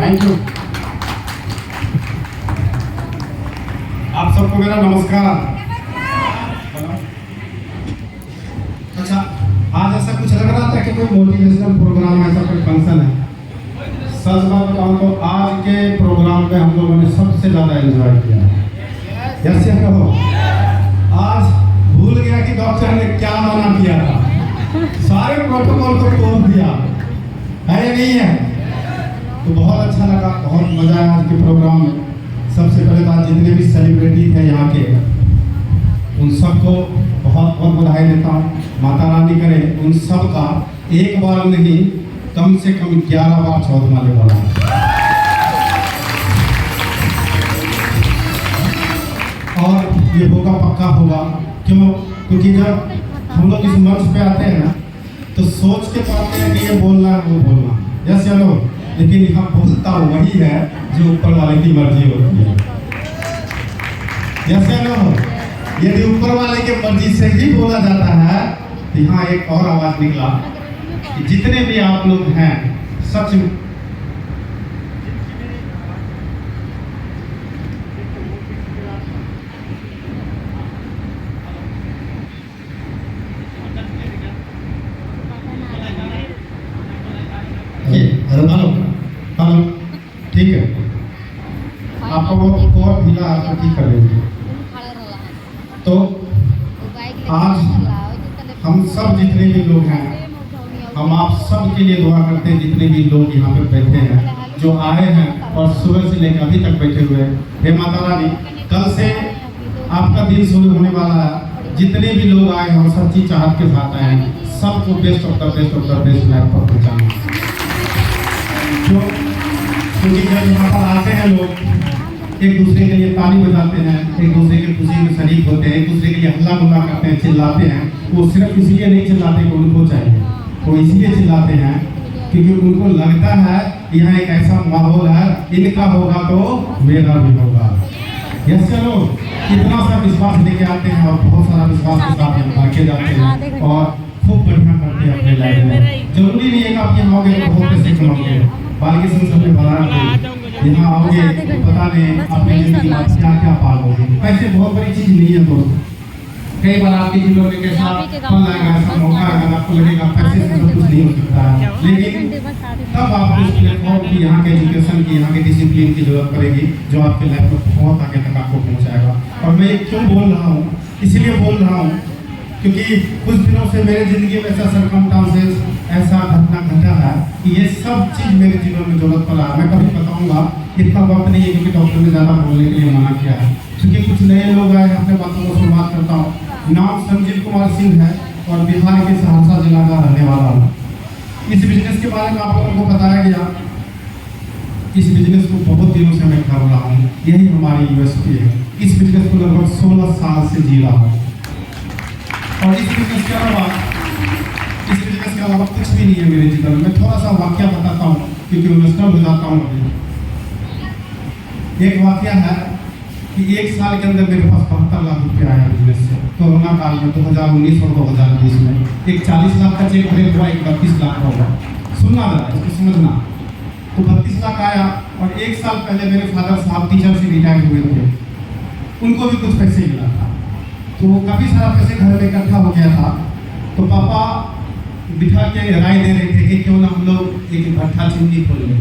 Thank you. आप सबको मेरा नमस्कार। अच्छा, आज ऐसा कुछ लग रहा था कि कोई मोटिवेशनल प्रोग्राम, ऐसा कोई फंक्शन है। सच बात बताऊं तो आज के प्रोग्राम में हम लोगों ने सबसे ज़्यादा एंजॉय किया। यस या नो? आज भूल गया कि डॉक्टर ने क्या मना किया था, सारे प्रोटोकॉल को तोड़ दिया है या नहीं है? तो बहुत अच्छा लगा, बहुत मजा आया आज के प्रोग्राम में। सबसे पहले तो आज जितने भी सेलिब्रिटी थे यहाँ के, उन सबको बहुत बहुत बधाई देता हूँ। माता रानी करे उन सब का एक बार नहीं, कम से कम 11 बार चौधमाले वाला। और ये होगा, पक्का होगा। क्यों? क्योंकि जब हम लोग इस मंच पे आते हैं ना, तो सोच के पाते हैं कि ये बोलना है, वो बोलना। यस या नो? लेकिन यहाँ बोलता वही है जो ऊपर वाले की मर्जी होती है। यस या नो? यदि ऊपर वाले की मर्जी से ही बोला जाता है, तो यहाँ एक और आवाज निकला कि जितने भी आप लोग हैं, सच में हेलो हेलो, ठीक है। आपको वो कोड ढीला आपको ठीक कर देंगे। तो आज हम सब जितने भी लोग हैं, हम आप सब के लिए दुआ करते हैं। जितने भी लोग यहाँ पे बैठे हैं, जो आए हैं और सुबह से लेकर अभी तक बैठे हुए हैं, हे माता रानी, कल से आपका दिन शुरू होने वाला है। जितने भी लोग आए हैं, सच्ची चाहत के साथ आए हैं, सबको best of the best life पर पहुँचाना। क्योंकि जब यहाँ पर आते हैं लोग, एक दूसरे के लिए ताली बजाते हैं, एक दूसरे की खुशी में शरीक होते हैं, एक दूसरे के लिए हल्ला गुल्ला करते हैं, चिल्लाते हैं। वो सिर्फ इसलिए नहीं चिल्लाते कि उनको चाहिए, वो इसलिए चिल्लाते हैं क्योंकि उनको लगता है यहाँ एक ऐसा माहौल है, इनका होगा तो मेरा भी होगा। यस चलो, इतना सा विश्वास लेके आते हैं और बहुत सारा विश्वास के साथ हम भाग के जाते हैं और खूब बढ़िया करते हैं अपने लाइफ में। जरूरी नहीं है कि आप यहाँ आओगे तो बहुत पैसे कमाओगे, बाकी सबसे बड़ा यहाँ आओगे तो पता नहीं अपनी जिंदगी में क्या क्या पालोगे। पैसे बहुत बड़ी चीज नहीं है दोस्त। कई बार आपकी जिंदगी में कैसा पल आएगा, ऐसा मौका आएगा, आपको लगेगा पैसे से सब कुछ नहीं हो सकता है, लेकिन तब आपको इस प्लेटफॉर्म की, यहाँ के एजुकेशन की, यहाँ के डिसिप्लिन की जरूरत पड़ेगी, जो आपके लाइफ में बहुत आगे तक आपको पहुँचाएगा। और मैं ये क्यों बोल रहा हूँ, इसलिए बोल रहा हूँ क्योंकि कुछ दिनों से मेरे जिंदगी में ऐसा सरकमस्टांसेस, ऐसा घटना घटा है कि ये सब चीज़ मेरे जीवन में जरूरत पड़ा। मैं कभी बताऊंगा, इतना वक्त नहीं है क्योंकि डॉक्टर ने ज़्यादा बोलने के लिए मना किया है। क्योंकि कुछ नए लोग आए, अपने बातों को शुरुआत करता हूँ। नाम संजीव कुमार सिंह है और बिहार के सहरसा जिला का रहने वाला हूँ। इस बिजनेस के बारे में आप लोगों को बताया गया। इस बिजनेस को बहुत दिनों से मैं कर रहा हूँ, यही हमारी यूएसपी है। इस बिजनेस को लगभग 16 साल से जी रहा हूँ और इस बिजनेस के अलावा कुछ भी नहीं है मेरे जीवन में। थोड़ा सा वाकया बताता हूँ क्योंकि इमोशनल हो जाता हूँ अभी। एक वाकया है कि एक साल के अंदर मेरे पास 72 लाख रुपया आया बिजनेस से। कोरोना काल में 2019 और 2020 में एक 40 लाख का चेक भरे हुआ, एक 32 लाख का हुआ। सुनना जरा, इसको समझना। तो 32 लाख आया और एक साल पहले मेरे फादर साहब टीचर से रिटायर हुए थे, उनको भी कुछ पैसे मिला था। तो काफ़ी सारा पैसे घर में इकट्ठा हो गया था। तो पापा बिठा के राय दे रहे थे कि क्यों ना हम लोग एक भट्ठा चिमनी खोल लें।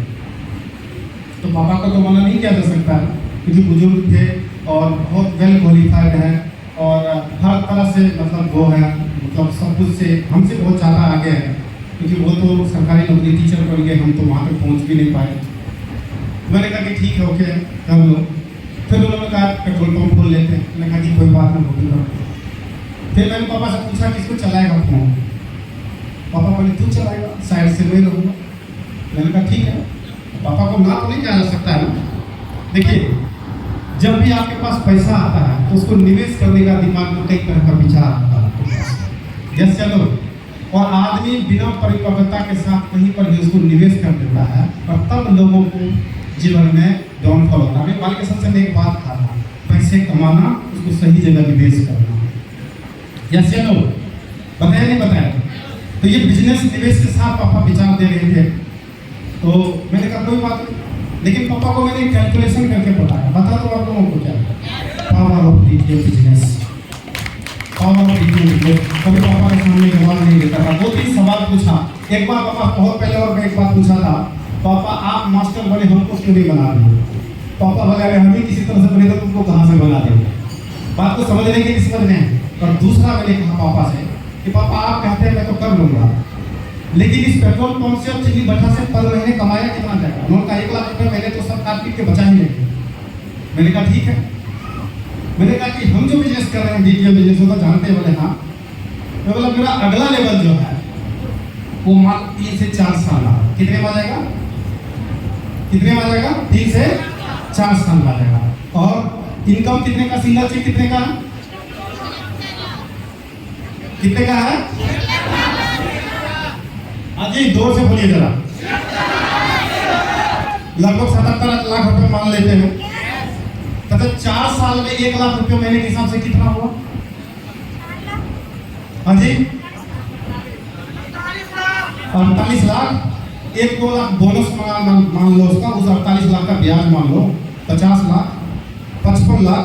तो पापा को तो मना नहीं किया जा सकता क्योंकि बुजुर्ग थे और बहुत वेल क्वालिफाइड है और हर तरह से मतलब वो है, मतलब सब कुछ से हमसे बहुत ज़्यादा आगे है क्योंकि वो तो सरकारी नौकरी टीचर बन गए, हम तो वहाँ तक पहुँच भी नहीं पाए। मैंने कहा कि ठीक है, ओके कर लो। फिर उन्होंने कहा पेट्रोल पंप खोल लेते हैं। मैंने कहा कि कोई बात नहीं होगी। फिर मैंने पापा से पूछा किसको चलाएगा फोन। पापा बोले तू चलाएगा, साइड से मैं रहूँगा। मैंने कहा ठीक है। पापा को ना तो नहीं कहा जा सकता है ना। देखिए, जब भी आपके पास पैसा आता है तो उसको निवेश करने का दिमाग में कई तरह का विचार आता है। यस चलो, और आदमी बिना परिपक्वता के साथ कहीं पर भी उसको निवेश कर देता है और तब लोगों को जीवन में डाउनफॉल होता है। बालिकेशन से मैं एक बात कहा था, पैसे कमाना, उसको सही जगह निवेश करना। यस या नो? बताया नहीं बताया? तो ये बिजनेस निवेश के साथ पापा विचार दे रहे थे। तो मैंने कहा कोई बात नहीं, लेकिन पापा को मैंने कैलकुलेशन करके बताया। बता दो आप लोगों को क्या power of DTM business, power of DTM business. कभी पापा के सामने जवाब नहीं देता था। 2-3 सवाल पूछा। एक बार पापा बहुत पहले और मैं एक बात पूछा था, पापा आप मास्टर बने हमको क्यों नहीं बना दिए? पापा बोले अरे हम ही किसी तरह से बने तो तुमको कहाँ से बना देंगे। बात को समझ रहे कि समझ रहे हैं। और दूसरा मैंने कहा पापा से कि पापा आप कहते हैं मैं तो कर लूँगा, लेकिन इस पेट्रोल पंप से और चिन्नी भट्टा से पर महीने कमाया कितना जाएगा? उन्होंने कहा 1 लाख रुपये महीने तो सब काट पीट के बचा ही नहीं। मैंने कहा ठीक है। मैंने कहा कि हम जो बिजनेस कर रहे हैं डीटीएम बिजनेस वो तो जानते हैं। बोले हाँ। मैं बोला मेरा अगला लेवल जो है वो मात्र 3 से 4 साल आ। कितने में आ जाएगा? कितने में आ जाएगा? 3 से 4 साल में आ जाएगा। और इनकम कितने का? सिंगल चेक कितने का? कितने का है? अजी जोर से बोलिए जरा। लगभग 77 लाख रुपए मान लेते हैं। तो 4 साल में 1 लाख रुपए महीने के हिसाब से कितना हुआ? अजी 48 लाख। 1-2 लाख बोनस मान लो उसका, उस 48 लाख का ब्याज मान लो 50 लाख, 55 लाख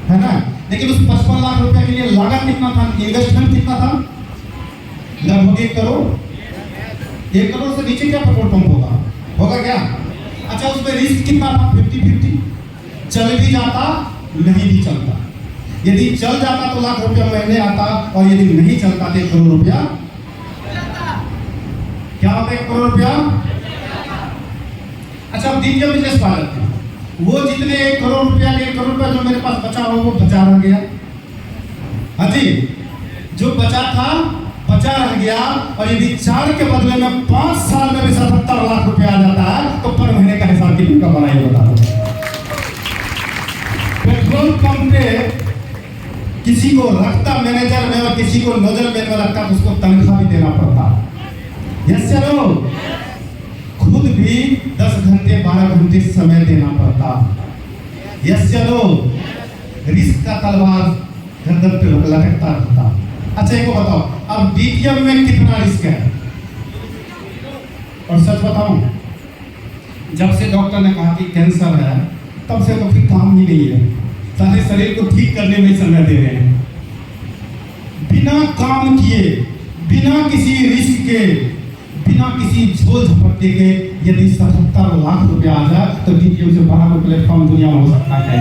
है ना। लेकिन उस 55 लाख रुपए के लिए लागत कितना था? इन्वेस्टमेंट कितना था? लगभग 1 करोड़। 1 करोड़ से नीचे क्या पेट्रोल पंप होगा? होगा क्या? अच्छा उसमें रिस्क कितना था? 50-50। चल भी जाता नहीं भी चलता। यदि चल जाता तो लाख रुपया महीने आता, और यदि नहीं चलता तो 1 करोड़ रुपया। क्या होता है 1 करोड़ रुपया? अच्छा अब डीटीएम बिजनेस पायलट है, वो जितने 1 करोड़ रुपया 1 करोड़ रुपया जो मेरे पास बचा हो वो बचा रह गया। हाँ जी, जो बचा था बचा रह गया। और यदि 4 के बदले में 5 साल में भी 77 लाख रुपया आ जाता है तो पर महीने का हिसाब कितने का बनाइए बता दो। पेट्रोल पंप पे किसी को रखता मैनेजर में और किसी को नोजल मैन में रखता तो उसको तनख्वाह भी देना पड़ता। यस चलो, खुद भी 10 घंटे 12 घंटे समय देना पड़ता। यस चलो, रिस्क का तलवार गर्दन पे लटकता रहता। अच्छा एक को बताओ, अब डीटीएम में कितना रिस्क है? और सच बताऊं, जब से डॉक्टर ने कहा कि कैंसर है तब से तो फिर काम ही नहीं है। सारे शरीर को ठीक करने में समय दे रहे हैं। बिना काम किए, बिना किसी रिस्क के, बिना किसी झोल झपट्टे के यदि 77 लाख रुपया आ जाए तो डीटीएम से बड़ा कोई प्लेटफॉर्म दुनिया में हो सकता है।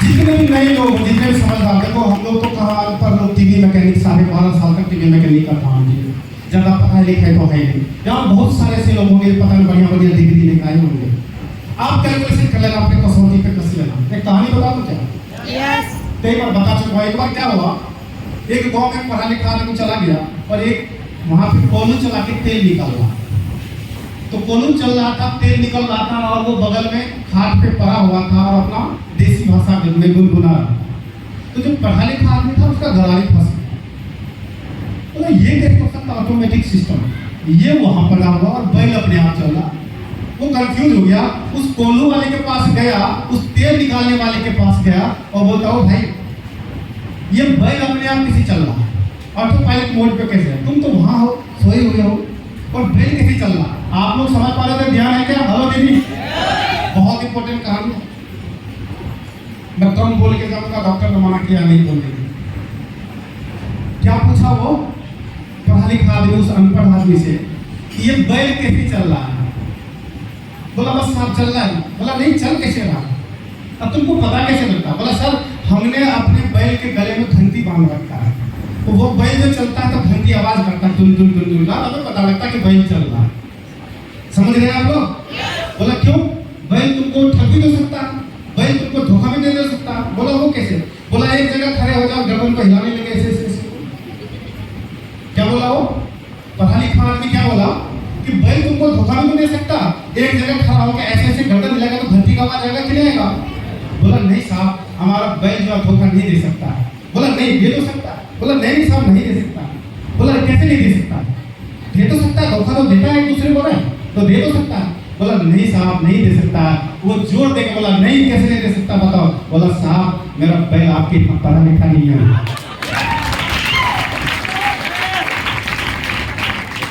जितने भी नए लोग, जितने भी समझदार, देखो हम लोग तो कहा पर लोग टीवी मैकेनिक 12.5 साल तक टीवी मैकेनिक का काम किए, ज्यादा पढ़ाई लिखाई तो है नहीं। यहाँ बहुत सारे ऐसे लोग होंगे पता नहीं बढ़िया बढ़िया डिग्री लेकर आए होंगे। आप कैलकुलेशन कर लेना, अपने कसौटी पे कस लेना। एक कहानी बता दो क्या? यस। कई बार बता चुका। एक बार क्या हुआ, एक गांव में पढ़ा लिखा आदमी चला गया और एक वहां पे कोलू चला के तेल निकल रहा। तो कोलू चल रहा था, तेल निकल रहा था और वो बगल में खाट पे पड़ा हुआ था और अपना देसी भाषा में गुनगुना रहा। तो जो पढ़ा लिखा आदमी था उसका गरारी फंस गया। तो ये देख तो सकता ऑटोमेटिक सिस्टम, ये वहां पड़ा हुआ और बैल अपने आप चल रहा। वो कंफ्यूज हो गया, उस कोलू वाले के पास गया, उस तेल निकालने वाले के पास गया और बोलता हो भाई ये बैल अपने आप कैसे चल रहा है? ऑटो पायलट मोड पे कैसे है? तुम तो वहां हो, सोए हुए हो, और बैल कैसे चल रहा? आप लोग समझ पा रहे थे? ध्यान है क्या? हेलो दीदी, बहुत इंपॉर्टेंट कहानी है। मैं कम बोल के जाऊंगा, डॉक्टर ने मना किया नहीं बोलने के। क्या पूछा वो पढ़ा लिखा आदमी उस अनपढ़ आदमी से, ये बैल कैसे चल रहा है? बोला बस साहब चल रहा है। बोला नहीं, चल कैसे रहा? अब तुमको पता कैसे लगता? बोला सर हमने अपने बैल के गले में घंटी बांध रखा है, तो वो बैल जो चलता है तो घंटी आवाज करता है, टुन टुन टुन टुन, तो पता लगता है कि बैल चल रहा है। समझ रहे हैं आप लोग? बोला क्यों? बैल तुमको ठग भी दे सकता है, बैल तुमको धोखा भी दे सकता है। बोला वो कैसे? बोला एक जगह खड़े हो जाओ, गर्दन को हिलाने लगे ऐसे ऐसे। क्या बोला वो पढ़ा लिखा आदमी? क्या बोला कि बैल तुमको धोखा भी दे सकता, एक जगह खड़ा होकर ऐसे ऐसे गर्दन हिलाएगा तो घंटी का आवाज आएगा कि नहीं आएगा? बोला नहीं साहब, हमारा बैल जो धोखा नहीं दे सकता है। बोला नहीं दे तो सकता है। बोला नहीं साहब नहीं दे सकता। बोला कैसे नहीं दे सकता? दे तो सकता है, धोखा तो देता है एक दूसरे को, तो दे तो सकता है। बोला नहीं साहब नहीं दे सकता। वो जोर देकर बोला नहीं कैसे नहीं दे सकता बताओ? बोला साहब मेरा बैल आपके इतना पढ़ा लिखा नहीं है।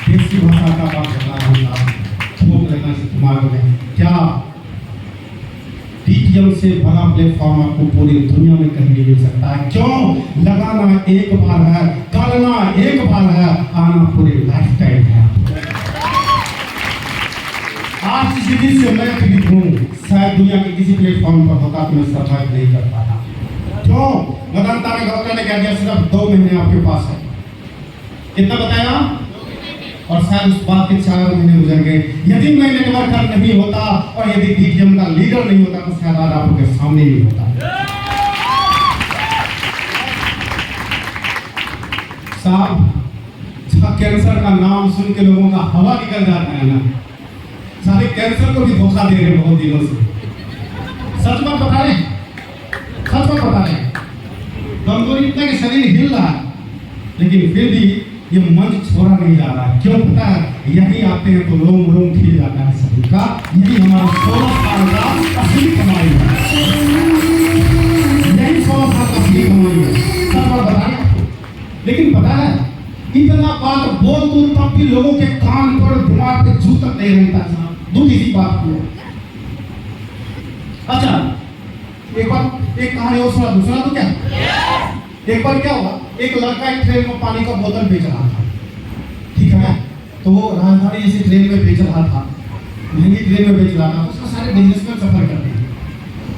देसी भाषा का बात करना होगा, ठोक लेना दिमाग में, क्या डीटीएम से बड़ा प्लेटफॉर्म आपको पूरी दुनिया में कहीं नहीं मिल सकता है। क्यों? लगाना एक बार है, करना एक बार है, आना पूरी लाइफ टाइम है। आज जिस दिन से मैं पीड़ित हूँ, शायद दुनिया के किसी प्लेटफॉर्म पर होता तो मैं सर्वाइव नहीं कर पाता। क्यों? लगातार डॉक्टर ने कह दिया सिर्फ 2 महीने आपके पास है। कितना बताया? और शायद उस बात के 4 महीने गुजर गए। यदि मैं नेटवर्कर नहीं होता और यदि डीटीएम का लीडर नहीं होता तो शायद आज आपके सामने नहीं होता। साहब, कैंसर का नाम सुन के लोगों का हवा निकल जाता है ना। सारे कैंसर को भी धोखा दे रहे बहुत दिनों से। सच बात बता रहे, सच बात बता रहे। कमजोरी इतना कि शरीर हिल रहा है, लेकिन फिर भी ये मंच छोड़ा नहीं जा रहा। क्यों पता है? यही आते हैं तो रोम रोम खिल जाता है सभी का। यही हमारा 16 साल का असली कमाई है, यही 16 साल का असली कमाई है। सब बात बताएं आपको। लेकिन पता है, इतना बात बोल दूं तब भी लोगों के कान पर दिमाग पे जू तक नहीं रहता है। दुख इसी बात को। अच्छा, एक बार एक कहानी और सुना, दूसरा तो क्या? एक बार क्या हुआ, एक लड़का एक ट्रेन में पानी का बोतल बेच रहा था, ठीक है। तो वो राजधानी जैसी ट्रेन में बेच रहा था, महंगी ट्रेन में बेच रहा था। उसका सारे बिजनेसमैन सफर करते हैं।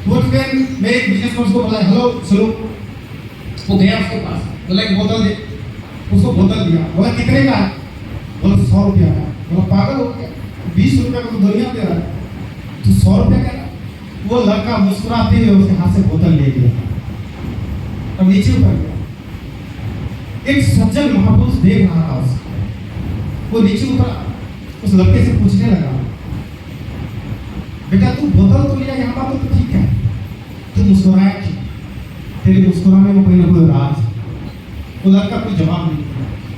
वो ट्रेन में एक बिजनेसमैन उसको बोला, हेलो सुनो। वो गया उसके पास, बोला एक बोतल दे। उसको बोतल दिया। बोला कितने का है? बोला 100 रुपया का। बोला पागल हो गया, 20 रुपया का तो दुनिया दे रहा है, तो 100 रुपया का? वो लड़का मुस्कुराते हुए उसके हाथ से बोतल ले लिया और नीचे उतर गया। एक सज्जन महापुरुष देख रहा था उसको। वो नीचे उतरा, उस लड़के से पूछने लगा, बेटा तू बोतल तो लिया, यहाँ पर तो ठीक है, तू मुस्कुराया क्यों? तेरे मुस्कुराने में कोई ना कोई राज। वो लड़का कोई जवाब नहीं दिया।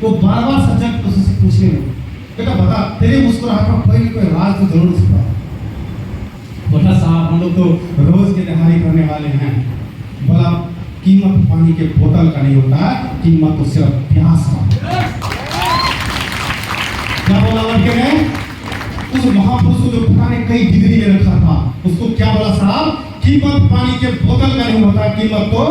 वो बार-बार सज्जन उससे पूछने लगा, बेटा बता तेरे मुस्कुराहट में कोई ना कोई राज तो जरूर छुपा है। बोला साहब हम लोग तो रोज की दिहाड़ी करने वाले हैं। बोला कीमत पानी के बोतल का नहीं होता है, कीमत तो सिर्फ प्यास का। क्या बोला लड़के ने? उस महापुरुष को जो पता नहीं कई डिग्री ले रखा था, उसको क्या बोला साहब? कीमत पानी के बोतल का नहीं होता, कीमत तो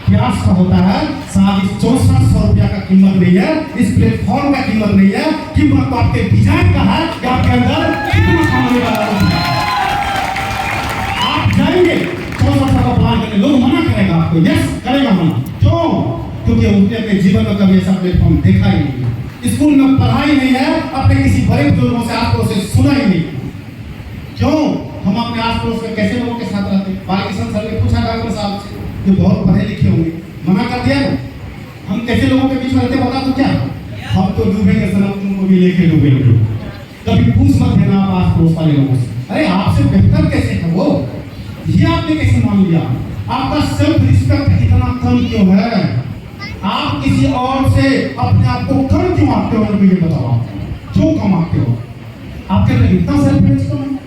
प्यास का होता है। साहब इस 6400 रुपया का कीमत नहीं है, इस प्लेटफॉर्म का कीमत नहीं है, कीमत तो आपके डिजाइन का है कि आपके अंदर कितना कमाने वाला है। आप जाएंगे 6400 का प्लान करने, लोग मना करेगा आपको, यस करेगा मना। क्यों? क्योंकि उसने अपने जीवन में कभी ऐसा प्लेटफॉर्म देखा ही नहीं, स्कूल में पढ़ा ही नहीं है, अपने किसी बड़े बुजुर्गों से आस पड़ोस से सुना ही नहीं। क्यों? हम अपने आस पड़ोस में कैसे लोगों के साथ रहते? बालकिशन सर ने पूछा डॉक्टर साहब से, जो बहुत पढ़े लिखे होंगे, मना कर दिया ना। हम कैसे लोगों के बीच में रहते बता तो क्या? हम तो डूबेंगे सनम, तुमको भी लेके डूबेंगे। कभी पूछ मत देना आप आस पड़ोस वाले लोगों से, अरे आपसे बेहतर कैसे है वो, ये आपने कैसे मान लिया? आपका सेल्फ रिस्पेक्ट इतना कम क्यों है? आप किसी और से अपने आप को कम क्यों आंकते हो? मुझे बताओ, आप क्यों कम आंकते हो? आपके अंदर इतना सेल्फ रिस्पेक्ट है?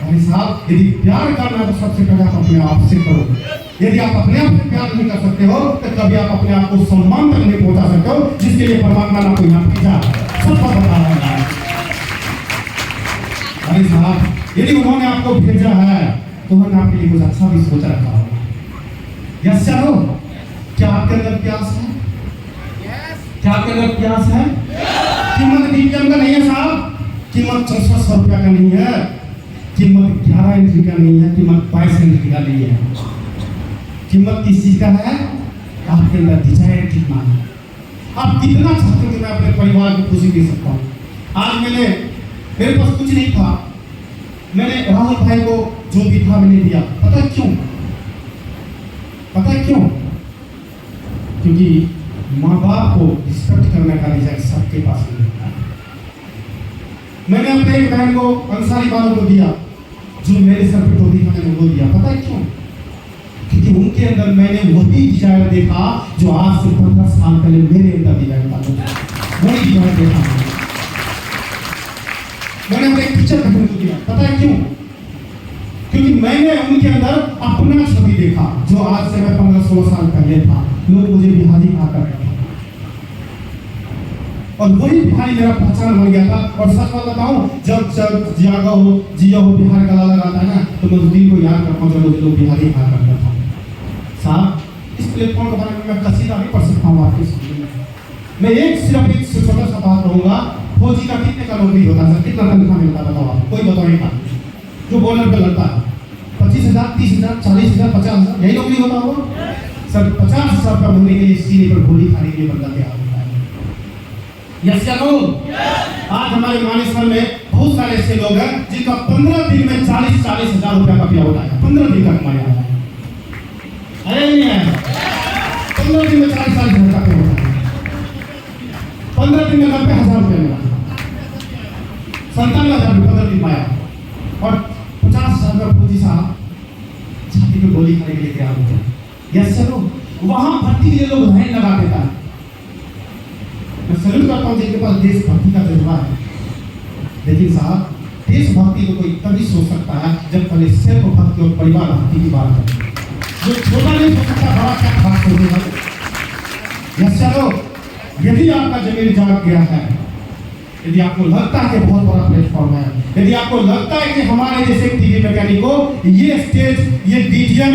अरे साहब, यदि प्यार करना है तो सबसे पहले आप अपने आप से करो। यदि आप अपने आप से प्यार नहीं कर सकते हो तो कभी आप अपने आप को सम्मान तक नहीं पहुंचा सकते हो, जिसके लिए परमात्मा ने आपको यहाँ भेजा। सब बता रहा है। अरे साहब, यदि उन्होंने आपको भेजा है तो उन्होंने आपके लिए कुछ अच्छा भी सोच रखा होगा। यस चलो, क्या आपके अंदर प्यास है? क्या आपके अंदर प्यास है? कीमत डीटीएम का नहीं है साहब, कीमत 6400 रुपया का नहीं है, कीमत 11 इंच का नहीं है, कीमत 22 इंच का नहीं है। कीमत किस चीज का है? आपके अंदर डिजायर कितना है, आप कितना चाहते हो कि मैं अपने परिवार को खुशी दे सकता हूँ। आज मेरे पास कुछ नहीं था, मैंने राहुल भाई को जो भी था मैंने दिया। पता क्यों? पता क्यों? क्योंकि माँ बाप को रिस्पेक्ट करने का डिजायर सबके पास नहीं होता है। मैंने अपने एक बहन को अंसारी वालों को दिया, जो मेरे सर पे टोपी था मैंने वो दिया। पता है क्यों? क्योंकि उनके अंदर मैंने वही डिजायर देखा जो आज से 15 साल पहले मेरे अंदर डिजायर था। वही डिजायर देखा मैंने अपने पिक्चर बहन को दिया। पता है क्यों? क्योंकि मैंने उनके अंदर अपना छवि देखा जो आज से मैं 15-16 साल पहले था। लोग मुझे बिहारी कहा करते थे। और वही बिहारी मेरा पहचान बन गया था। और सच बात बताऊं, जब जागा हो जिया हो बिहार का लाला गाता है ना, तो मैं उस दिन को याद करता हूँ जब मुझे लोग बिहारी कहा करता था। साहब, इस प्लेटफॉर्म के बारे में मैं कसीदा नहीं पढ़ सकता हूँ आपके सामने। मैं सिर्फ एक छोटा सा बात कहूँगा, फौजी का कितने का नौकरी होता है सर, कितना तनख्वाह मिलता है बताओ आप, कोई बताएगा जो बॉर्डर पे लड़ता है? 25,000, 30,000, 40,000, 50,000, यही नौकरी होता होगा सर। 50,000 रुपया महीने के लिए सीने पर गोली खाने के लिए बंदा तैयार होता है। यस या नो? आज हमारे मानेसर में बहुत सारे ऐसे लोग हैं जिनका 15 दिन में 40,000 रुपया का पेआउट आया, 15 दिन का कमाया है। अरे नहीं आया, 15 दिन में 40,000 का पेआउट आया, 15 दिन में 90,000 रुपया मिला, 57,000 15 दिन पाया। और 50,000 का फौजी साहब छाती में गोली खाने के लिए तैयार होते हैं। यस चलो, वहां भर्ती के लिए लोग लाइन लगा देता है। मैं सैल्यूट करता हूं जिनके पास देशभक्ति का जज्बा है। लेकिन साहब, देशभक्ति को कोई तभी सोच सकता है जब पहले सिर्फ भक्ति और परिवार भक्ति की बात करें। जो छोटा नहीं सोच सकता, बड़ा क्या बात सोचेगा? यस चलो, यदि आपका जमीन जाग गया है, यदि आपको लगता है कि बहुत बड़ा प्लेटफॉर्म है, यदि आपको लगता है कि हमारे जैसे टीवी मैकेनिक को ये स्टेज, ये डीटीएम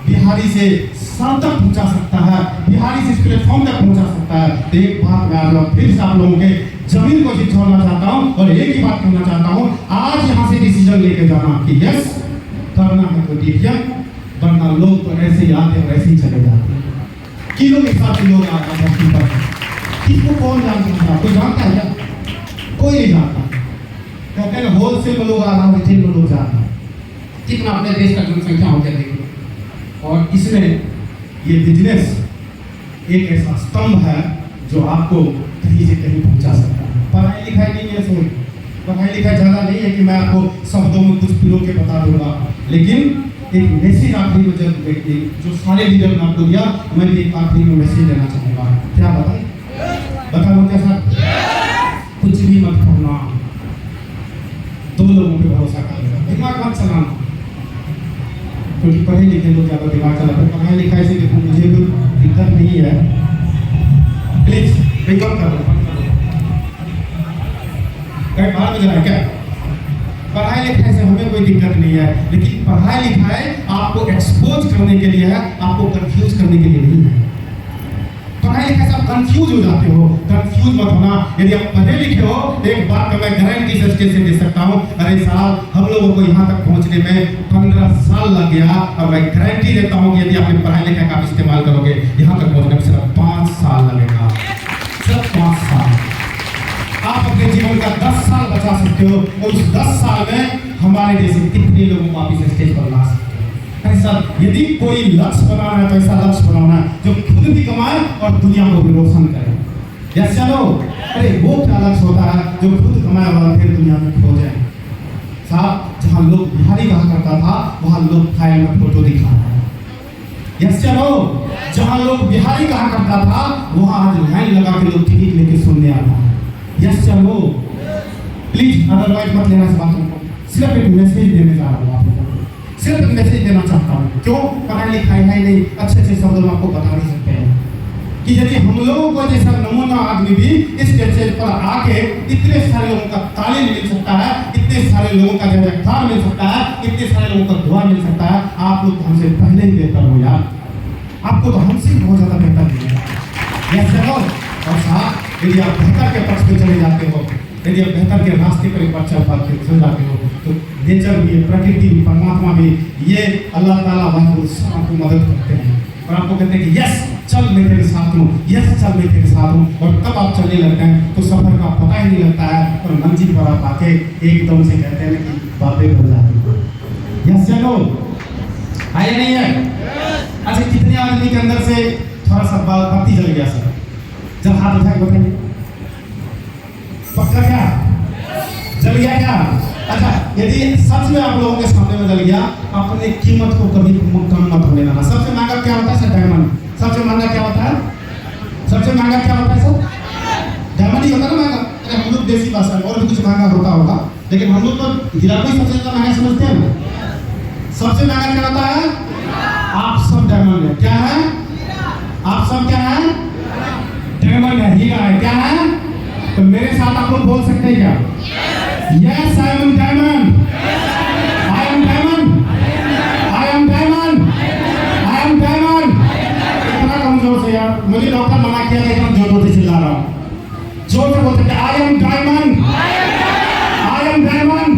बिहारी से सर तक पहुंचा सकता है, बिहारी से इस प्लेटफॉर्म तक पहुंचा सकता है, तो एक बात मैं आप फिर से आप लोगों के जमीन को झिझोड़ना चाहता हूं और एक ही बात कहना चाहता हूं, आज यहां से डिसीजन लेके जाना कि यस करना है तो डीटीएम, वरना लोग तो ऐसे ही आते और ऐसे ही चले जाते हैं। किलो के हिसाब से लोग आते हैं, किसको कौन जानता है? कोई जानता है क्या? कोई नहीं जानता। कहते हैं होलसेल में लोग आ रहा है, रिटेल में लोग जा रहा है। कितना अपने देश का जनसंख्या हो गया देखिए। और इसमें ये बिजनेस एक ऐसा स्तंभ है जो आपको कहीं से कहीं पहुंचा सकता है। पढ़ाई लिखाई नहीं है, सो पढ़ाई लिखाई ज़्यादा नहीं है कि मैं आपको शब्दों में कुछ पिरो के बता दूंगा, लेकिन एक मैसेज आखिरी में जब जो सारे लीडर ने आपको दिया, मैं भी एक आखिरी में मैसेज देना चाहूँगा। क्या बताएं? बता दो क्या साहब? कुछ भी मत करना, दो लोगों पे भरोसा करना, दिमाग मत चलाना, क्योंकि पढ़े लिखे लोग ज़्यादा दिमाग चलाते हैं। पढ़ाई लिखाई से देखो मुझे कोई दिक्कत नहीं है, प्लीज पिकअप कर दो, कहीं बाहर में जरा क्या? पढ़ाई लिखाई से हमें कोई दिक्कत नहीं है, लेकिन पढ़ाई लिखाई आपको एक्सपोज करने के लिए है, आपको कंफ्यूज करने के लिए नहीं है। पढ़ाई लिखाई से आप कंफ्यूज हो जाते हो, कंफ्यूज मत होना। यदि आप पढ़े लिखे हो, एक बात का मैं गारंटी सच्चे से दे सकता हूँ, अरे साहब हम लोगों को यहाँ तक पहुँचने में 15 साल लग गया, और मैं गारंटी देता हूँ कि यदि आपने पढ़ाई लिखाई का इस्तेमाल करोगे, यहाँ तक पहुँचने में सिर्फ 5 साल लगेगा, सिर्फ 5 साल। आप अपने जीवन का 10 साल बचा सकते हो, और उस 10 साल में हमारे जैसे कितने लोगों को आप इस स्टेज पर ला सकते हो। ऐसा यदि कोई लक्ष्य बनाना है तो ऐसा लक्ष्य बनाना है जो खुद भी कमाए और दुनिया को भी रोशन करे। यस चलो, अरे वो क्या लक्ष्य होता है जो खुद कमाए और फिर दुनिया में खो जाए। साहब, जहाँ लोग बिहारी कहा करता था, वहाँ लोग फाइल में फोटो दिखा रहा है। यस चलो, जहाँ लोग बिहारी कहा करता था, वहाँ आज लाइन लगा के लोग टिकट लेके सुनने आ रहा है। यस चलो, प्लीज अदरवाइज मत लेना इस बातों को, सिर्फ एक मैसेज देने जा रहा हूँ आप लोगों को, सिर्फ एक मैसेज देना चाहता हूँ। क्यों? पढ़ाई लिखाई है नहीं, अच्छे अच्छे शब्दों में आपको बता नहीं सकते हैं कि यदि हम लोगों को जैसा नमूना आदमी भी इस स्टेज पर आके इतने सारे लोगों का तालीम मिल सकता है, इतने सारे लोगों का जयकार मिल सकता है, इतने सारे लोगों का दुआ मिल सकता है, आप लोग हमसे पहले ही बेहतर हो यार, आपको तो हमसे बहुत ज़्यादा बेहतर मिलेगा। यस चलो, और साथ यदि आप बेहतर के पक्ष पे चले जाते हो, यदि आप बेहतर के रास्ते पर एक बार चल जाते हो, तो नेचर भी, प्रकृति भी, परमात्मा भी, ये अल्लाह ताला आपको मदद करते हैं और आपको कहते हैं कि यस चल मैं तेरे साथ हूँ, यस चल मैं तेरे साथ हूँ। और तब आप चलने लगते हैं तो सफर का पता ही नहीं लगता है, और मंजिल पर आप आके एकदम से कहते हैं कि बातें बन जाती हैं। यस चलो, आए नहीं है? अच्छा, कितने आदमी के अंदर से थोड़ा सा बाती जल गया सर? जब हाथ उठा के बताइए, पक्का क्या जल गया क्या? अच्छा, यदि सच में आप लोगों के सामने में जल गया, अपने कीमत को कभी कम मत होने देना। सबसे महंगा क्या होता है सर? डायमंड। सबसे महंगा क्या होता है? सबसे महंगा क्या होता है सर? डायमंड ही होता है ना महंगा। अरे हम लोग देसी भाषा में और भी कुछ महंगा होता होगा, लेकिन हम लोग तो हीरा को ही सबसे ज्यादा महंगा समझते हैं ना। सबसे महंगा क्या होता है? आप सब डायमंड है। क्या है? आप सब क्या है? डायमंड है, हीरा है। क्या है? तो मेरे साथ आप लोग बोल सकते हैं क्या? Yes I am diamond, I am diamond, I am diamond, I am diamond. इतना कमजोर से यार, मुझे डॉक्टर मना किया था, इतना जोर से चिल्ला रहा हूँ। जोर से बोल सकते I am diamond, I am diamond,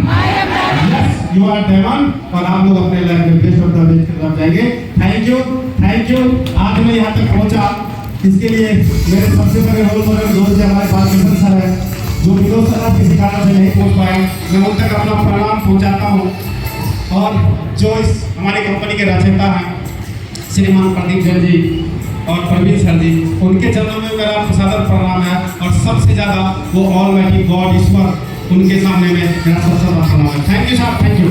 yes you are diamond. और आप लोग अपने लाइफ में बेस्ट ऑफ द बेस्ट की तरफ जाएंगे। Thank you, thank you. आज मैं यहाँ तक पहुँचा, इसके लिए मेरे सबसे बड़े रोल मॉडल दोस्त हमारे पास किशन सर है, जो विनोद सर किसी कारण से नहीं पहुँच पाए, मैं उन तक अपना प्रणाम पहुँचाता हूँ। और जो इस हमारी कंपनी के रचयिता हैं श्रीमान प्रदीप जैन जी और प्रवीण सर जी, उनके चरणों में मेरा सादर प्रणाम है। और सबसे ज़्यादा वो ऑलमाइटी गॉड ईश्वर, उनके सामने में मेरा सबसे बड़ा प्रणाम है। Thank you sir, thank you.